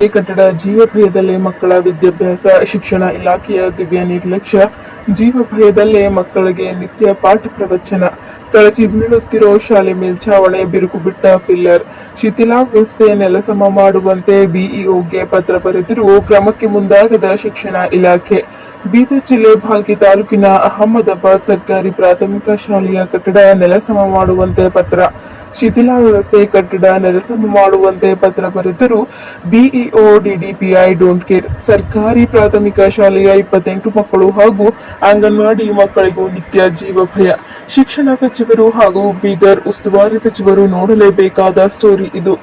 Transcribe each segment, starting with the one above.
ಈ ಕಟ್ಟಡ ಜೀವಭಯದಲ್ಲೇ ಮಕ್ಕಳ ವಿದ್ಯಾಭ್ಯಾಸ ಶಿಕ್ಷಣ ಇಲಾಖೆಯ ದಿವ್ಯ ನಿರ್ಲಕ್ಷ್ಯ. ಜೀವಭಯದಲ್ಲೇ ಮಕ್ಕಳಿಗೆ ನಿತ್ಯ ಪಾಠ ಪ್ರವಚನ. ಕಳಚಿ ಬೀಳುತ್ತಿರೋ ಶಾಲೆ ಮೇಲ್ಛಾವಣಿ, ಬಿರುಕು ಬಿಟ್ಟ ಪಿಲ್ಲರ್, ಶಿಥಿಲಾವಸ್ಥೆ ನೆಲಸಮ ಮಾಡುವಂತೆ ಬಿಇಒಗೆ ಪತ್ರ ಬರೆದಿರುವ ಕ್ರಮಕ್ಕೆ ಮುಂದಾಗದ ಶಿಕ್ಷಣ ಇಲಾಖೆ. ಬೀದರ್ ಜಿಲ್ಲೆ ಭಾಲ್ಕಿ ತಾಲೂಕಿನ ಅಹಮದಾಬಾದ್ ಸರ್ಕಾರಿ ಪ್ರಾಥಮಿಕ ಶಾಲೆಯ ಕಟ್ಟಡ ನೆಲಸಮ ಮಾಡುವಂತೆ ಪತ್ರ. ಶಿಥಿಲಾವಸ್ಥೆ ಕಟ್ಟಡ ನೆಲಸಮ ಮಾಡುವಂತೆ ಪತ್ರ ಬರೆದರೂ ಬಿಇಒ ಡಿಡಿಪಿಐ ಡೋಂಟ್ ಕೇರ್. ಸರ್ಕಾರಿ ಪ್ರಾಥಮಿಕ ಶಾಲೆಯ 28 ಮಕ್ಕಳು ಹಾಗೂ ಅಂಗನವಾಡಿ ಮಕ್ಕಳಿಗೂ ನಿತ್ಯ ಜೀವ ಭಯ. ಶಿಕ್ಷಣ ಸಚಿವರು ಹಾಗೂ ಬೀದರ್ ಉಸ್ತುವಾರಿ ಸಚಿವರು ನೋಡಲೇಬೇಕಾದ ಸ್ಟೋರಿ ಇದು.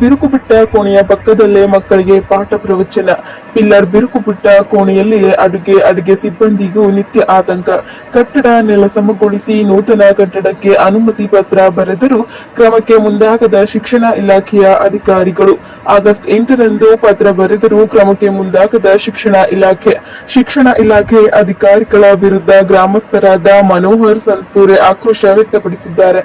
ಬಿರುಕು ಬಿಟ್ಟ ಕೋಣೆಯ ಪಕ್ಕದಲ್ಲೇ ಮಕ್ಕಳಿಗೆ ಪಾಠ ಪ್ರವಚನ. ಪಿಲ್ಲರ್ ಬಿರುಕು ಬಿಟ್ಟ ಕೋಣೆಯಲ್ಲಿಯೇ ಅಡುಗೆ ಸಿಬ್ಬಂದಿಗೂ ನಿತ್ಯ ಆತಂಕ. ಕಟ್ಟಡ ನೆಲಸಮಗೊಳಿಸಿ ನೂತನ ಕಟ್ಟಡಕ್ಕೆ ಅನುಮತಿ ಪತ್ರ ಬರೆದರೂ ಕ್ರಮಕ್ಕೆ ಮುಂದಾಗದ ಶಿಕ್ಷಣ ಇಲಾಖೆಯ ಅಧಿಕಾರಿಗಳು. ಆಗಸ್ಟ್ 8ರಂದು ಪತ್ರ ಬರೆದರೂ ಕ್ರಮಕ್ಕೆ ಮುಂದಾಗದ ಶಿಕ್ಷಣ ಇಲಾಖೆ ಅಧಿಕಾರಿಗಳ ವಿರುದ್ಧ ಗ್ರಾಮಸ್ಥರಾದ ಮನೋಹರ್ ಸಂತಪುರೆ ಆಕ್ರೋಶ ವ್ಯಕ್ತಪಡಿಸಿದ್ದಾರೆ.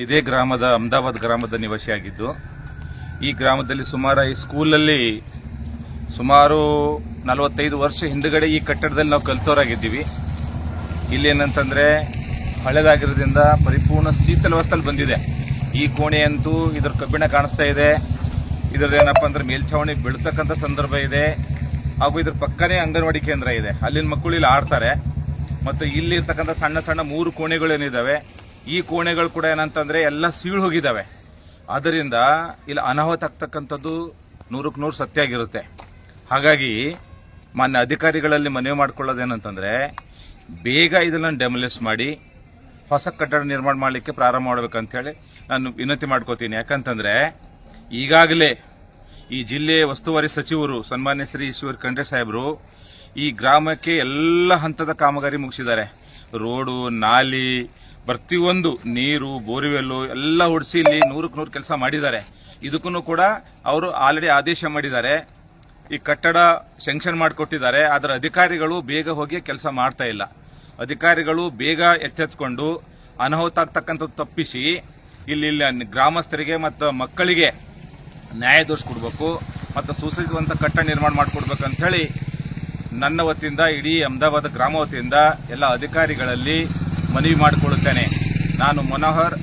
ಇದೇ ಗ್ರಾಮದ ಅಹಮದಾಬಾದ್ ಗ್ರಾಮದ ನಿವಾಸಿಯಾಗಿದ್ದು, ಈ ಗ್ರಾಮದಲ್ಲಿ ಈ ಸ್ಕೂಲಲ್ಲಿ ಸುಮಾರು 45 ವರ್ಷ ಹಿಂದುಗಡೆ ಈ ಕಟ್ಟಡದಲ್ಲಿ ನಾವು ಕಲಿತವರಾಗಿದ್ದೀವಿ. ಇಲ್ಲಿ ಏನಂತಂದ್ರೆ ಹಳೆದಾಗಿರೋದ್ರಿಂದ ಪರಿಪೂರ್ಣ ಶೀತಲ ವ್ಯವಸ್ಥೆಯಲ್ಲಿ ಬಂದಿದೆ. ಈ ಕೋಣೆಯಂತೂ ಇದರ ಕಬ್ಬಿಣ ಕಾಣಿಸ್ತಾ ಇದೆ. ಇದರದೇನಪ್ಪ ಅಂದ್ರೆ ಮೇಲ್ಛಾವಣಿ ಬೀಳ್ತಕ್ಕಂಥ ಸಂದರ್ಭ ಇದೆ. ಹಾಗೂ ಇದ್ರ ಪಕ್ಕನೇ ಅಂಗನವಾಡಿ ಕೇಂದ್ರ ಇದೆ. ಅಲ್ಲಿನ ಮಕ್ಕಳು ಇಲ್ಲಿ ಆಡ್ತಾರೆ. ಮತ್ತು ಇಲ್ಲಿ ಇರ್ತಕ್ಕಂಥ ಸಣ್ಣ ಸಣ್ಣ 3 ಕೋಣೆಗಳೇನಿದಾವೆ, ಈ ಕೋಣೆಗಳು ಕೂಡ ಏನಂತಂದ್ರೆ ಎಲ್ಲ ಸೀಳು ಹೋಗಿದ್ದಾವೆ. ಆದ್ದರಿಂದ ಇಲ್ಲಿ ಅನಾಹುತ ಆಗ್ತಕ್ಕಂಥದ್ದು 100ಕ್ಕೆ 100 ಸತ್ಯ ಆಗಿರುತ್ತೆ. ಹಾಗಾಗಿ ಮಾನ್ಯ ಅಧಿಕಾರಿಗಳಲ್ಲಿ ಮನವಿ ಮಾಡ್ಕೊಳ್ಳೋದೇನಂತಂದ್ರೆ ಬೇಗ ಇದನ್ನ ಡೆಮೊಲಿಷ್ ಮಾಡಿ ಹೊಸ ಕಟ್ಟಡ ನಿರ್ಮಾಣ ಮಾಡಲಿಕ್ಕೆ ಪ್ರಾರಂಭ ಮಾಡಬೇಕಂತ ಹೇಳಿ ನಾನು ವಿನಂತಿ ಮಾಡ್ಕೋತೀನಿ. ಯಾಕಂತಂದ್ರೆ ಈಗಾಗಲೇ ಈ ಜಿಲ್ಲೆಯ ಉಸ್ತುವಾರಿ ಸಚಿವರು ಸನ್ಮಾನ್ಯ ಶ್ರೀ ಈಶ್ವರ್ ಖಂಡ್ರೆ ಸಾಹೇಬರು ಈ ಗ್ರಾಮಕ್ಕೆ ಎಲ್ಲ ಹಂತದ ಕಾಮಗಾರಿ ಮುಗಿಸಿದ್ದಾರೆ. ರೋಡು, ನಾಲಿ, ಪ್ರತಿಯೊಂದು ನೀರು, ಬೋರ್ವೆಲ್ಲು ಎಲ್ಲ ಹೊಡಿಸಿ ಇಲ್ಲಿ 100ಕ್ಕೆ 100 ಕೆಲಸ ಮಾಡಿದ್ದಾರೆ. ಇದಕ್ಕೂ ಕೂಡ ಅವರು ಆಲ್ರೆಡಿ ಆದೇಶ ಮಾಡಿದ್ದಾರೆ. ಈ ಕಟ್ಟಡ ಸ್ಯಾಂಕ್ಷನ್ ಮಾಡಿಕೊಟ್ಟಿದ್ದಾರೆ. ಅದರ ಅಧಿಕಾರಿಗಳು ಬೇಗ ಹೋಗಿ ಕೆಲಸ ಮಾಡ್ತಾ ಇಲ್ಲ. ಅಧಿಕಾರಿಗಳು ಬೇಗ ಎಚ್ಚೆತ್ಕೊಂಡು ಅನಾಹುತ ಆಗ್ತಕ್ಕಂಥದ್ದು ತಪ್ಪಿಸಿ ಇಲ್ಲಿ ಗ್ರಾಮಸ್ಥರಿಗೆ ಮತ್ತು ಮಕ್ಕಳಿಗೆ ನ್ಯಾಯ ದೊರಕಿಸ್ಕೊಡ್ಬೇಕು ಮತ್ತು ಸುಸಜ್ಜಿತವಂತ ಕಟ್ಟಡ ನಿರ್ಮಾಣ ಮಾಡಿಕೊಡ್ಬೇಕಂತ ಹೇಳಿ ನನ್ನ ವತಿಯಿಂದ, ಇಡೀ ಅಹಮದಾಬಾದ್ ಗ್ರಾಮ ವತಿಯಿಂದ ಎಲ್ಲ ಅಧಿಕಾರಿಗಳಲ್ಲಿ ಮನವಿ ಮಾಡಿಕೊಳ್ಳುತ್ತೇನೆ. ನಾನು ಮನೋಹರ್